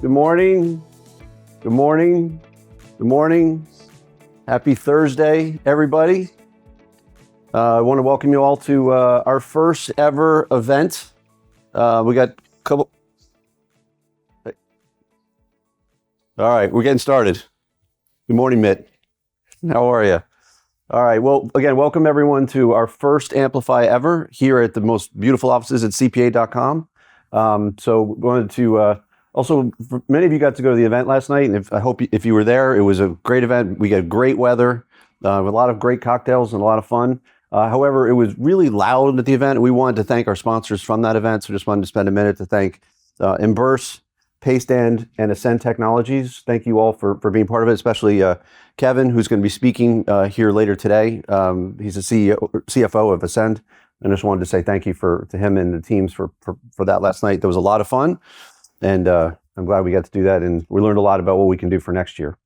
Good morning. Good morning. Good morning. Happy Thursday, everybody. I want to welcome you all to our first ever event. We got a couple. All right, we're getting started. Good morning, Mitt. How are you? All right. Well, again, welcome everyone to our first Amplify ever here at the most beautiful offices at CPA.com. So wanted to also, many of you got to go to the event last night, and I hope if you were there, it was a great event. We got great weather, with a lot of great cocktails and a lot of fun. However, it was really loud at the event. We wanted to thank our sponsors from that event, so just wanted to spend a minute to thank Imburse, Paystand, and Ascend Technologies. Thank you all for being part of it, especially Kevin, who's going to be speaking here later today. He's the CFO of Ascend. And I just wanted to say thank you to him and the teams for that last night. There was a lot of fun, and I'm glad we got to do that. And we learned a lot about what we can do for next year.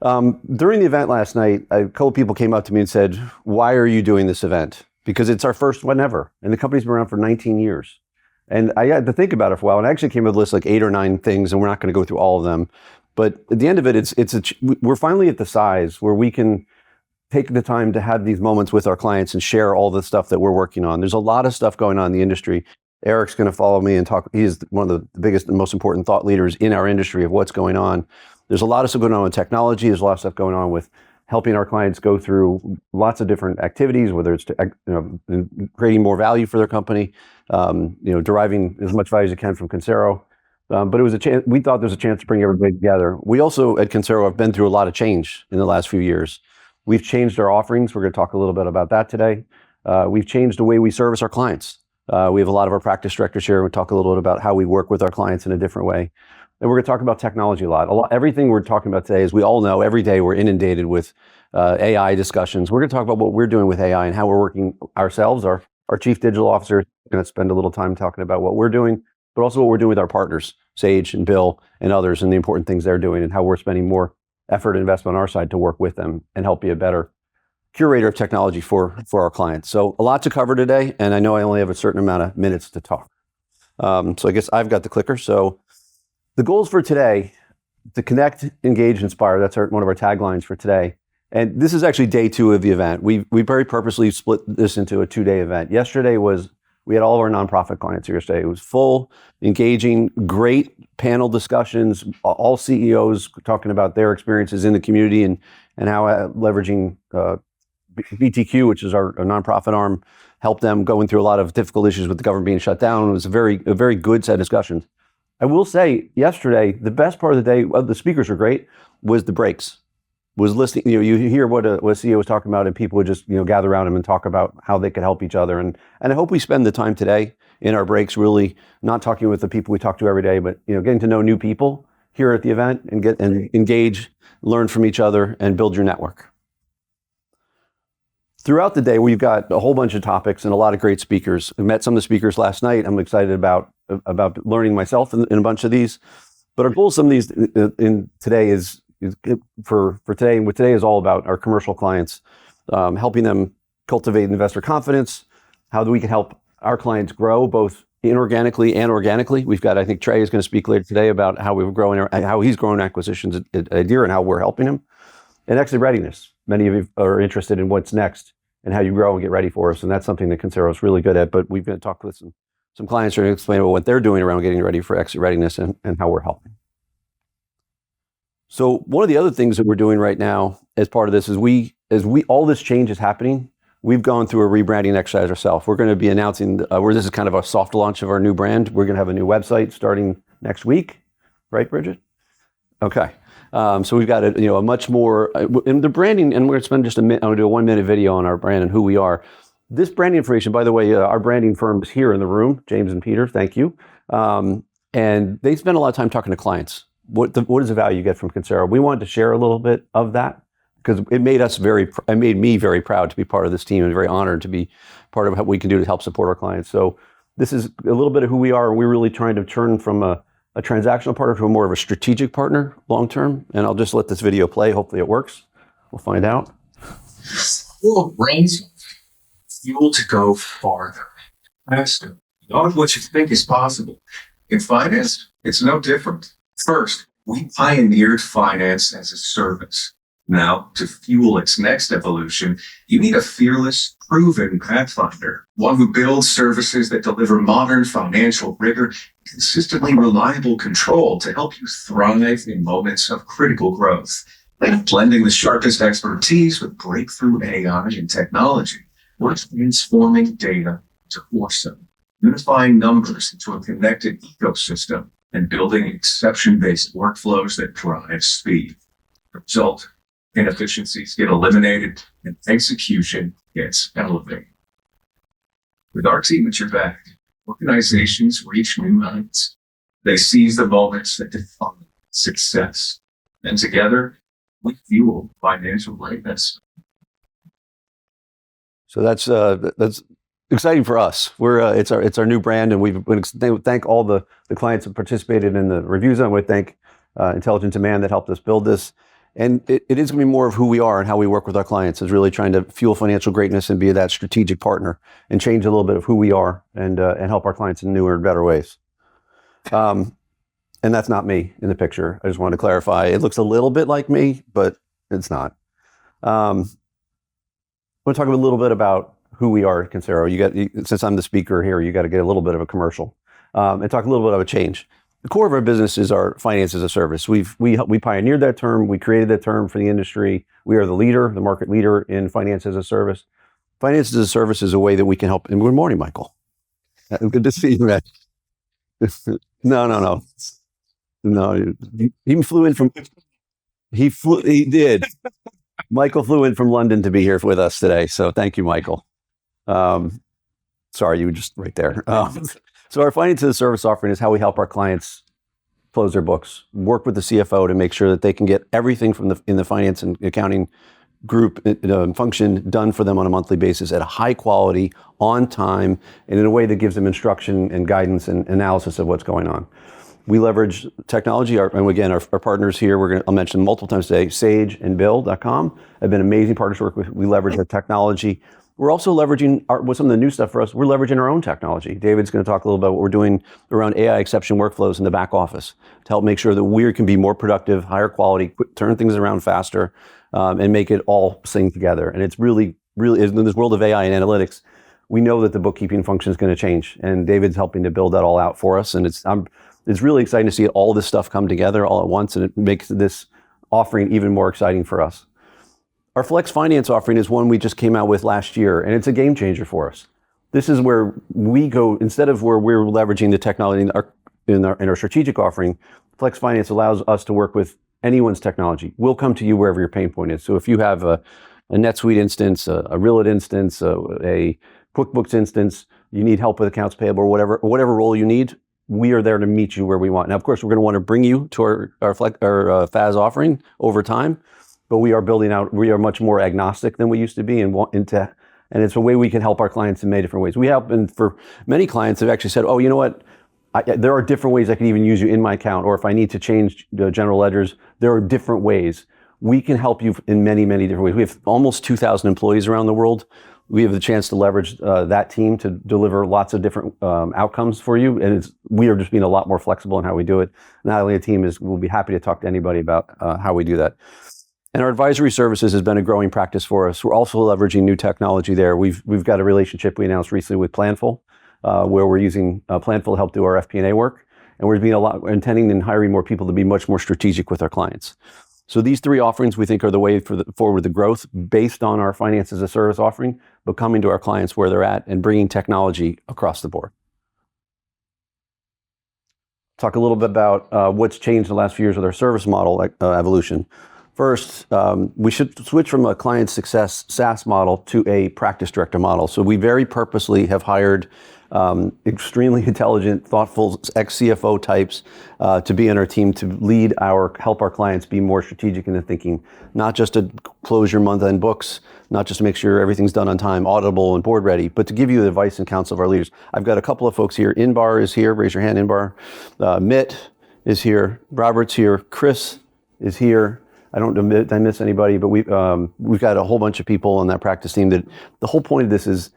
During the event last night, a couple people came up to me and said, "Why are you doing this event?" Because it's our first one ever, and the company's been around for 19 years. And I had to think about it for a while, and I actually came up with a list like 8 or 9 things, and we're not going to go through all of them. But at the end of it, we're finally at the size where we can take the time to have these moments with our clients and share all the stuff that we're working on. There's a lot of stuff going on in the industry. Eric's going to follow me and talk. He is one of the biggest and most important thought leaders in our industry of what's going on. There's a lot of stuff going on with technology. There's a lot of stuff going on with helping our clients go through lots of different activities, whether it's creating more value for their company, deriving as much value as you can from Consero. But it was a chance. We thought there was a chance to bring everybody together. We also at Consero have been through a lot of change in the last few years. We've changed our offerings. We're going to talk a little bit about that today. We've changed the way we service our clients. We have a lot of our practice directors here. We'll talk a little bit about how we work with our clients in a different way. And we're going to talk about technology a lot. Everything we're talking about today, as we all know, every day we're inundated with AI discussions. We're going to talk about what we're doing with AI and how we're working ourselves. Our chief digital officer is going to spend a little time talking about what we're doing, but also what we're doing with our partners, Sage and Bill and others, and the important things they're doing and how we're spending more effort and investment on our side to work with them and help be a better curator of technology for our clients. So a lot to cover today, and I know I only have a certain amount of minutes to talk. So I guess I've got the clicker. So the goals for today, to connect, engage, inspire. That's one of our taglines for today. And this is actually day 2 of the event. We very purposely split this into a 2-day event. Yesterday we had all of our nonprofit clients here yesterday. It was full, engaging, great panel discussions, all CEOs talking about their experiences in the community and how leveraging BTQ, which is our nonprofit arm, helped them going through a lot of difficult issues with the government being shut down. It was a very good set of discussions. I will say yesterday, the best part of the day, the speakers were great, was the breaks. Was listening, you hear what a CEO was talking about, and people would just, gather around him and talk about how they could help each other. And I hope we spend the time today in our breaks really not talking with the people we talk to every day, but, getting to know new people here at the event and engage, learn from each other, and build your network. Throughout the day, we've got a whole bunch of topics and a lot of great speakers. I met some of the speakers last night. I'm excited about learning myself in a bunch of these. But our goal, some of these in today is for today, and what today is all about our commercial clients, helping them cultivate investor confidence, how we can help our clients grow both inorganically and organically. We've got, I think Trey is going to speak later today about how he's growing acquisitions at Idea and how we're helping him. And exit readiness. Many of you are interested in what's next and how you grow and get ready for us. And that's something that Consero is really good at. But we've been talking with some clients who are going to explain about what they're doing around getting ready for exit readiness and how we're helping. So one of the other things that we're doing right now as part of this is all this change is happening, we've gone through a rebranding exercise ourselves. We're going to be announcing this is kind of a soft launch of our new brand. We're going to have a new website starting next week, right, Bridget? Okay. So we've got a much more in the branding, and we're going to spend just a minute. I'm going to do a 1-minute video on our brand and who we are. This branding information, by the way, our branding firm is here in the room, James and Peter. Thank you. And they spend a lot of time talking to clients. What is the value you get from Consero? We wanted to share a little bit of that because it made me very proud to be part of this team and very honored to be part of what we can do to help support our clients. So this is a little bit of who we are. We're really trying to turn from a transactional partner to a more of a strategic partner long term. And I'll just let this video play. Hopefully it works. We'll find out. Full brains fuel to go farther, faster, beyond what you think is possible. In finance, it's no different. First, we pioneered finance as a service. Now, to fuel its next evolution, you need a fearless, proven pathfinder, one who builds services that deliver modern financial rigor and consistently reliable control to help you thrive in moments of critical growth. Like blending the sharpest expertise with breakthrough AI and technology, we're transforming data into foresight, unifying numbers into a connected ecosystem, and building exception-based workflows that drive speed. The result, inefficiencies get eliminated and execution gets elevated. With our team at your back, organizations reach new heights. They seize the moments that define success. And together, we fuel financial greatness. So that's exciting for us. It's our new brand, and we've been thank all the clients that participated in the reviews. I would thank Intelligent Demand that helped us build this. And it is going to be more of who we are and how we work with our clients, is really trying to fuel financial greatness and be that strategic partner and change a little bit of who we are and help our clients in newer and better ways. And that's not me in the picture. I just wanted to clarify. It looks a little bit like me, but it's not. I want to talk a little bit about who we are at Consero. Since I'm the speaker here, you got to get a little bit of a commercial and talk a little bit of a change. The core of our business is our finance as a service. We pioneered that term. We created that term for the industry. We are the leader, the market leader in finance as a service. Finance as a service is a way that we can help. And good morning, Michael. Good to see you, man. No. He flew in from. He did. Michael flew in from London to be here with us today. So thank you, Michael. Sorry, you were just right there. So our finance as a service offering is how we help our clients close their books, work with the CFO to make sure that they can get everything in the finance and accounting group function done for them on a monthly basis at a high quality, on time, and in a way that gives them instruction and guidance and analysis of what's going on. We leverage technology, and again, our partners here, I'll mention multiple times today, Sage and Bill.com have been amazing partners to work with. We leverage our technology. We're also leveraging with some of the new stuff for us. We're leveraging our own technology. David's going to talk a little about what we're doing around AI exception workflows in the back office to help make sure that we can be more productive, higher quality, turn things around faster, and make it all sing together. And it's really in this world of AI and analytics, we know that the bookkeeping function is going to change, and David's helping to build that all out for us. And it's really exciting to see all this stuff come together all at once, and it makes this offering even more exciting for us. Our Flex Finance offering is one we just came out with last year, and it's a game changer for us. This is where we go, instead of where we're leveraging the technology in our strategic offering, Flex Finance allows us to work with anyone's technology. We'll come to you wherever your pain point is. So if you have a NetSuite instance, a Relit instance, a QuickBooks instance, you need help with accounts payable or whatever role you need, we are there to meet you where we want. Now, of course, we're going to want to bring you to our FAS offering over time, but we are much more agnostic than we used to be, and it's a way we can help our clients in many different ways. We have, and for many clients have actually said, oh, you know what? There are different ways I can even use you in my account, or if I need to change the general ledgers, there are different ways. We can help you in many, many different ways. We have almost 2,000 employees around the world. We have the chance to leverage that team to deliver lots of different outcomes for you. And we are just being a lot more flexible in how we do it. Not only a team we'll be happy to talk to anybody about how we do that. And our advisory services has been a growing practice for us. We're also leveraging new technology there. We've got a relationship we announced recently with Planful, where we're using Planful to help do our FP&A work. And we're intending and hiring more people to be much more strategic with our clients. So these three offerings we think are the way forward the growth based on our finance as a service offering, but coming to our clients where they're at and bringing technology across the board. Talk a little bit about what's changed in the last few years with our service model evolution. First, we should switch from a client success SaaS model to a practice director model. So we very purposely have hired extremely intelligent, thoughtful ex-CFO types to be on our team to help our clients be more strategic in their thinking, not just to close your month-end books, not just to make sure everything's done on time, auditable and board ready, but to give you the advice and counsel of our leaders. I've got a couple of folks here. Inbar is here. Raise your hand, Inbar. Mitt is here. Robert's here. Chris is here. I don't know, did I miss anybody, but we've got a whole bunch of people on that practice team that the whole point of this is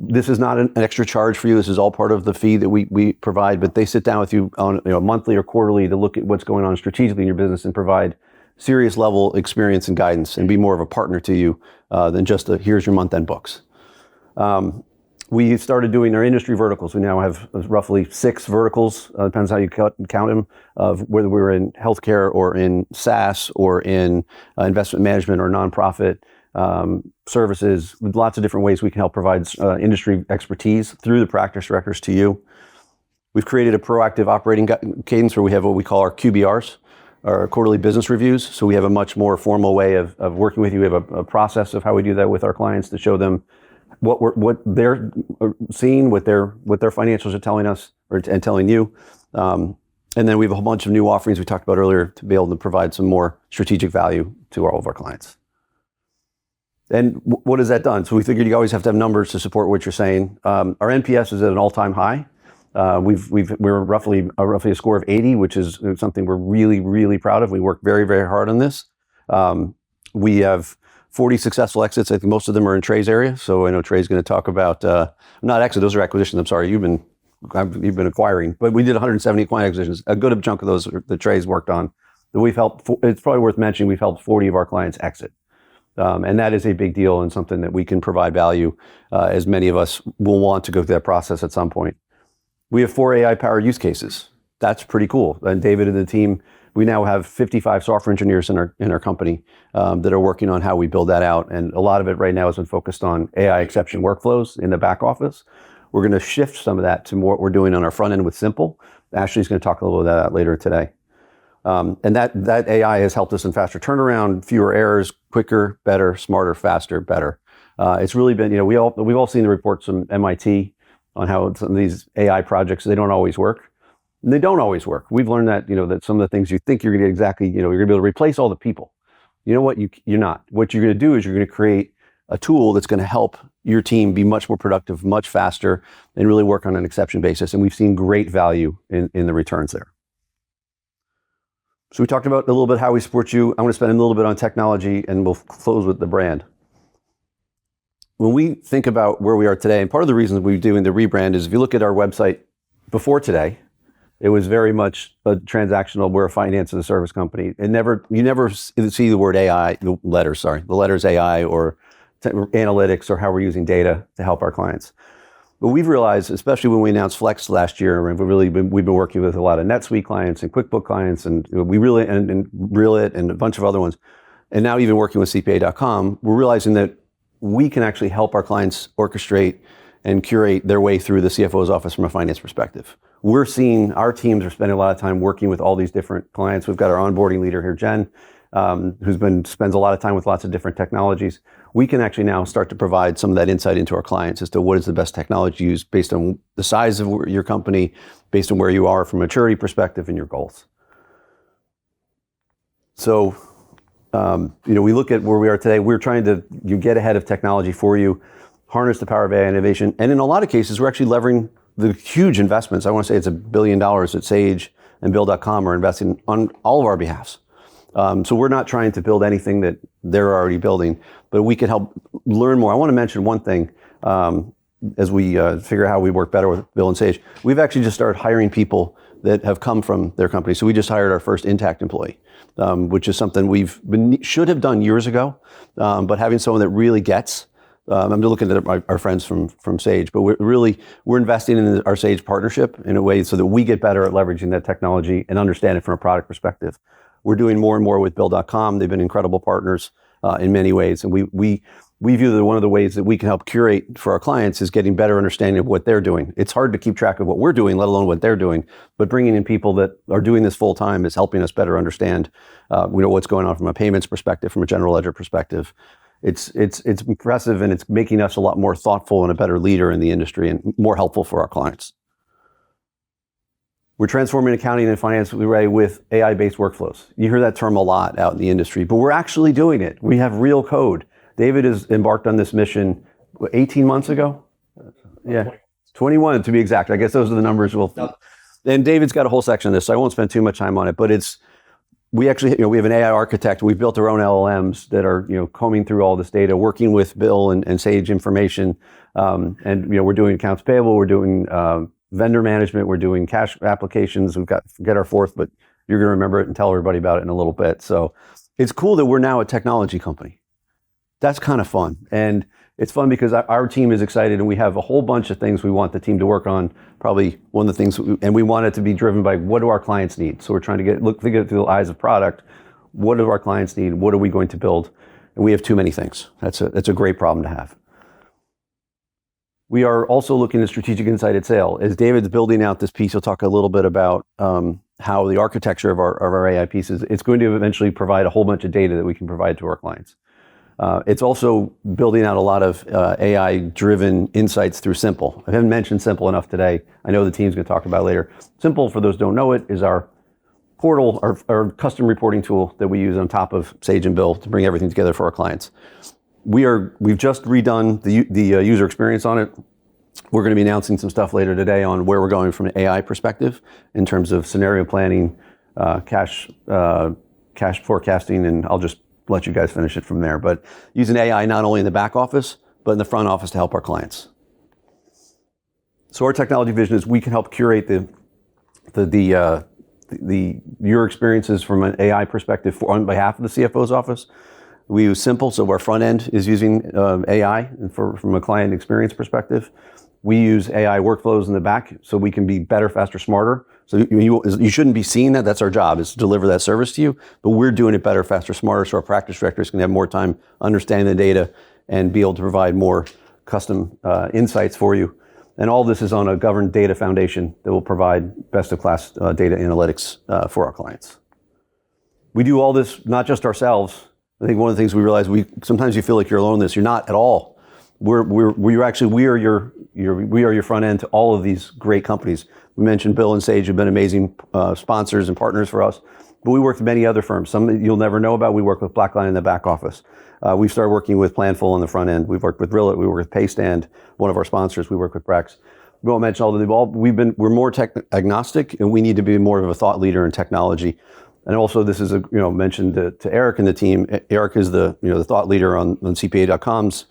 This is not an extra charge for you. This is all part of the fee that we provide, but they sit down with you on monthly or quarterly to look at what's going on strategically in your business and provide serious level experience and guidance and be more of a partner to you than just here's your month-end books. We started doing our industry verticals. We now have roughly 6 verticals, depends how you count them, of whether we're in healthcare or in SaaS or in investment management or nonprofit services, with lots of different ways we can help provide industry expertise through the practice directors to you. We've created a proactive operating cadence where we have what we call our QBRs, our quarterly business reviews. So we have a much more formal way of working with you. We have a process of how we do that with our clients to show them what they're seeing, what their financials are telling us and telling you. And then we have a whole bunch of new offerings we talked about earlier to be able to provide some more strategic value to all of our clients. And what has that done? So we figured you always have to have numbers to support what you're saying. Our NPS is at an all-time high. We're roughly a score of 80, which is something we're really, really proud of. We work very, very hard on this. We have 40 successful exits. I think most of them are in Trey's area. So I know Trey's going to talk about, not exit, those are acquisitions. I'm sorry, you've been acquiring, but we did 170 client acquisitions. A good chunk of those the Trey's worked on. We've helped, it's probably worth mentioning, we've helped 40 of our clients exit. And that is a big deal and something that we can provide value, as many of us will want to go through that process at some point. We have 4 AI-powered use cases. That's pretty cool. And David and the team, we now have 55 software engineers in our company that are working on how we build that out. And a lot of it right now has been focused on AI exception workflows in the back office. We're going to shift some of that to what we're doing on our front end with Simple. Ashley's going to talk a little bit about that later today. And that AI has helped us in faster turnaround, fewer errors, quicker, better, smarter, faster, better. It's really been, we've all seen the reports from MIT on how some of these AI projects, they don't always work. And they don't always work. We've learned that, that some of the things you think you're going to get exactly, you're going to be able to replace all the people. You know what? You're not. What you're going to do is you're going to create a tool that's going to help your team be much more productive, much faster, and really work on an exception basis. And we've seen great value in the returns there. So we talked about a little bit how we support you. I'm going to spend a little bit on technology, and we'll close with the brand. When we think about where we are today, and part of the reason we're doing the rebrand is if you look at our website before today, it was very much a transactional, we're a finance as a service company. You never see the word AI, the letters AI or analytics or how we're using data to help our clients. But we've realized, especially when we announced Flex last year, and we've been working with a lot of NetSuite clients and QuickBook clients, and we really, and Realit and a bunch of other ones, and now even working with CPA.com, we're realizing that we can actually help our clients orchestrate and curate their way through the CFO's office from a finance perspective. We're seeing our teams are spending a lot of time working with all these different clients. We've got our onboarding leader here, Jen, spends a lot of time with lots of different technologies. We can actually now start to provide some of that insight into our clients as to what is the best technology used based on the size of your company, based on where you are from a maturity perspective and your goals. So, we look at where we are today. We're trying to get ahead of technology for you, harness the power of AI innovation. And in a lot of cases, we're actually leveraging the huge investments. I want to say it's $1 billion that Sage and Bill.com are investing on all of our behalfs. So we're not trying to build anything that they're already building, but we can help learn more. I want to mention one thing as we figure out how we work better with Bill and Sage. We've actually just started hiring people that have come from their company. So we just hired our first Intact employee, which is something should have done years ago, but having someone that really gets. I'm looking at our friends from Sage, but we're investing in our Sage partnership in a way so that we get better at leveraging that technology and understand it from a product perspective. We're doing more and more with Bill.com. They've been incredible partners in many ways, and we view that one of the ways that we can help curate for our clients is getting better understanding of what they're doing. It's hard to keep track of what we're doing, let alone what they're doing, but bringing in people that are doing this full time is helping us better understand what's going on from a payments perspective, from a general ledger perspective. It's impressive, and it's making us a lot more thoughtful and a better leader in the industry and more helpful for our clients. We're transforming accounting and finance with AI-based workflows. You hear that term a lot out in the industry, but we're actually doing it. We have real code. David has embarked on this mission 18 months ago? Yeah, 21 to be exact. I guess those are the numbers. And David's got a whole section of this, so I won't spend too much time on it, but we actually, we have an AI architect. We've built our own LLMs that are, combing through all this data, working with Bill and Sage information And we're doing accounts payable, we're doing vendor management, we're doing cash applications. We've got forget our fourth, but you're going to remember it and tell everybody about it in a little bit. So it's cool that we're now a technology company. That's kind of fun. And it's fun because our team is excited and we have a whole bunch of things we want the team to work on. Probably one of the things, and we want it to be driven by what do our clients need. So we're trying to think of it through the eyes of product. What do our clients need? What are we going to build? And we have too many things. That's a great problem to have. We are also looking at strategic insight at sale. As David's building out this piece, he'll talk a little bit about how the architecture of our AI pieces, it's going to eventually provide a whole bunch of data that we can provide to our clients. It's also building out a lot of AI-driven insights through Simple. I haven't mentioned Simple enough today. I know the team's going to talk about it later. Simple, for those who don't know it, is our portal, our custom reporting tool that we use on top of Sage and Bill to bring everything together for our clients. We've just redone the user experience on it. We're going to be announcing some stuff later today on where we're going from an AI perspective in terms of scenario planning, cash forecasting, and I'll just let you guys finish it from there. But using AI not only in the back office, but in the front office to help our clients. So our technology vision is we can help curate your experiences from an AI perspective on behalf of the CFO's office. We use Simple, so our front end is using AI from a client experience perspective. We use AI workflows in the back so we can be better, faster, smarter. So you shouldn't be seeing that. That's our job, is to deliver that service to you. But we're doing it better, faster, smarter, so our practice directors can have more time understanding the data and be able to provide more custom insights for you. And all this is on a governed data foundation that will provide best-of-class data analytics for our clients. We do all this not just ourselves. I think one of the things we realize, sometimes you feel like you're alone in this. You're not at all. We are your front end to all of these great companies. We mentioned Bill and Sage have been amazing sponsors and partners for us, but we work with many other firms. Some that you'll never know about. We work with Blackline in the back office. We've started working with Planful on the front end. We've worked with Rillet. We work with Paystand, one of our sponsors. We work with Brex. We won't mention all of them. We're more tech agnostic, and we need to be more of a thought leader in technology. And also, this is mentioned to Eric and the team. Eric is the thought leader on CPA.com's.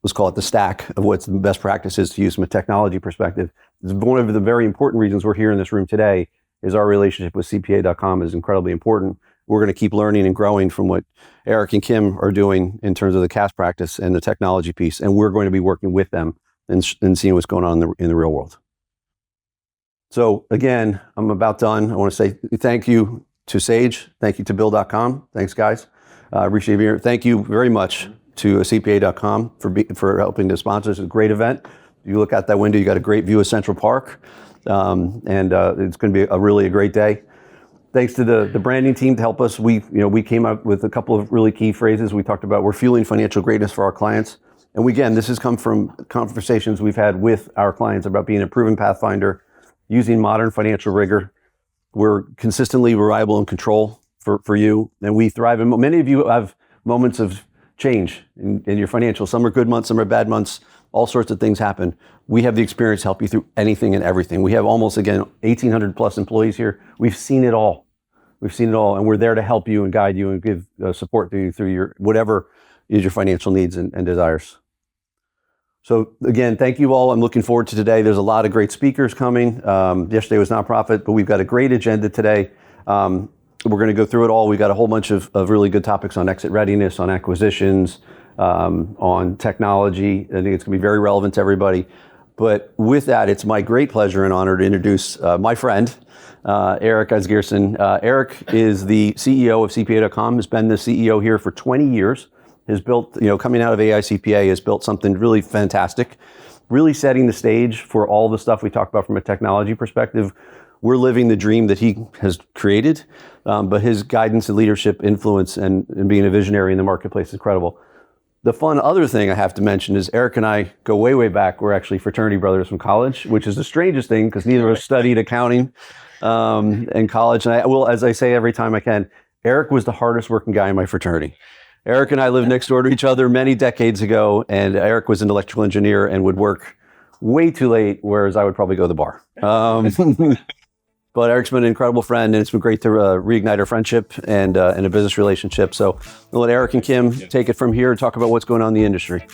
Let's call it the stack of what's the best practices to use from a technology perspective. It's one of the very important reasons we're here in this room today is our relationship with CPA.com is incredibly important. We're going to keep learning and growing from what Eric and Kim are doing in terms of the CAS practice and the technology piece, and we're going to be working with them and seeing what's going on in the real world. So again, I'm about done. I want to say thank you to Sage. Thank you to Bill.com. Thanks, guys. I appreciate you here. Thank you very much to CPA.com for helping to sponsor. It's a great event. You look out that window, you got a great view of Central Park, and it's going to be a really great day. Thanks to the branding team to help us. We came up with a couple of really key phrases. We talked about we're fueling financial greatness for our clients. And again, this has come from conversations we've had with our clients about being a proven pathfinder, using modern financial rigor. We're consistently reliable and control for you, and we thrive. And many of you have moments of change in your financials. Some are good months, some are bad months. All sorts of things happen. We have the experience to help you through anything and everything. We have almost, 1,800 plus employees here. We've seen it all. And we're there to help you and guide you and give support to you through your whatever is your financial needs and desires. So again, thank you all. I'm looking forward to today. There's a lot of great speakers coming. Yesterday was nonprofit, but we've got a great agenda today. We're going to go through it all. We've got a whole bunch of really good topics on exit readiness, on acquisitions, on technology. I think it's going to be very relevant to everybody. But with that, it's my great pleasure and honor to introduce my friend, Eric Asgierson. Eric is the CEO of CPA.com, has been the CEO here for 20 years, has built, coming out of AICPA, has built something really fantastic, really setting the stage for all the stuff we talked about from a technology perspective. We're living the dream that he has created, but his guidance and leadership influence and being a visionary in the marketplace is incredible. The fun other thing I have to mention is Eric and I go way, way back. We're actually fraternity brothers from college, which is the strangest thing because neither of us studied accounting in college. And I will, as I say every time I can, Eric was the hardest working guy in my fraternity. Eric and I lived next door to each other many decades ago, and Eric was an electrical engineer and would work way too late, whereas I would probably go to the bar. But Eric's been an incredible friend, and it's been great to reignite our friendship and a business relationship. So I'll let Eric and Kim take it from here and talk about what's going on in the industry.